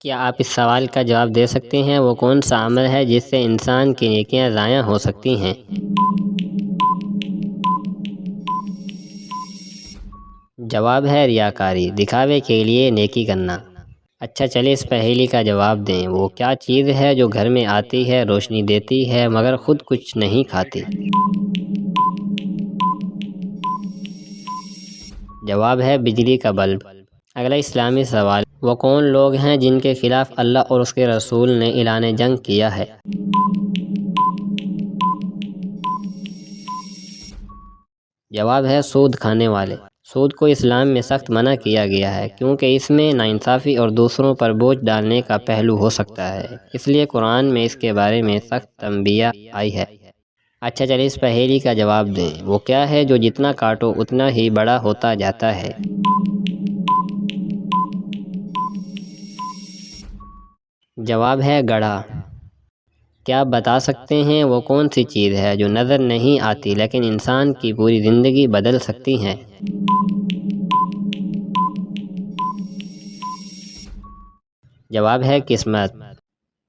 کیا آپ اس سوال کا جواب دے سکتے ہیں وہ کون سا عمل ہے جس سے انسان کی نیکیاں ضائع ہو سکتی ہیں؟ جواب ہے ریاکاری، دکھاوے کے لیے نیکی کرنا۔ اچھا چلے اس پہیلی کا جواب دیں، وہ کیا چیز ہے جو گھر میں آتی ہے، روشنی دیتی ہے مگر خود کچھ نہیں کھاتی؟ جواب ہے بجلی کا بلب۔ اگلا اسلامی سوال، وہ کون لوگ ہیں جن کے خلاف اللہ اور اس کے رسول نے اعلان جنگ کیا ہے؟ جواب ہے سود کھانے والے۔ سود کو اسلام میں سخت منع کیا گیا ہے کیونکہ اس میں ناانصافی اور دوسروں پر بوجھ ڈالنے کا پہلو ہو سکتا ہے، اس لیے قرآن میں اس کے بارے میں سخت تنبیہ آئی ہے۔ اچھا چلیے اس پہیلی کا جواب دیں، وہ کیا ہے جو جتنا کاٹو اتنا ہی بڑا ہوتا جاتا ہے؟ جواب ہے گڑھا۔ کیا آپ بتا سکتے ہیں وہ کون سی چیز ہے جو نظر نہیں آتی لیکن انسان کی پوری زندگی بدل سکتی ہے؟ جواب ہے قسمت۔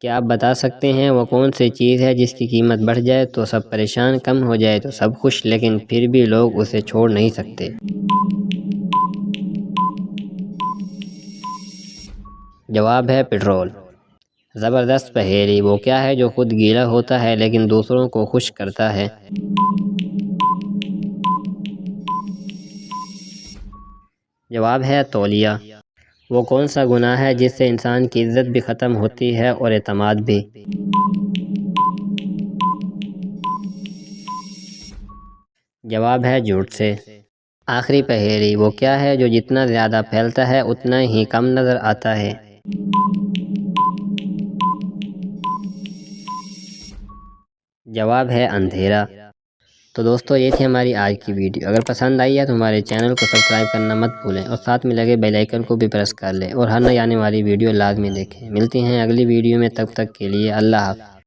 کیا آپ بتا سکتے ہیں وہ کون سی چیز ہے جس کی قیمت بڑھ جائے تو سب پریشان، کم ہو جائے تو سب خوش، لیکن پھر بھی لوگ اسے چھوڑ نہیں سکتے؟ جواب ہے پیٹرول۔ زبردست پہیلی، وہ کیا ہے جو خود گیلا ہوتا ہے لیکن دوسروں کو خشک کرتا ہے؟ جواب ہے تولیہ۔ وہ کون سا گناہ ہے جس سے انسان کی عزت بھی ختم ہوتی ہے اور اعتماد بھی؟ جواب ہے جھوٹ سے۔ آخری پہیلی، وہ کیا ہے جو جتنا زیادہ پھیلتا ہے اتنا ہی کم نظر آتا ہے؟ جواب ہے اندھیرا۔ تو دوستو یہ تھی ہماری آج کی ویڈیو، اگر پسند آئی ہے تو ہمارے چینل کو سبسکرائب کرنا مت بھولیں اور ساتھ میں لگے بیل آئیکن کو بھی پریس کر لیں اور ہر نئی آنے والی ویڈیو لازمی دیکھیں۔ ملتے ہیں اگلی ویڈیو میں، تب تک کے لیے اللہ حافظ۔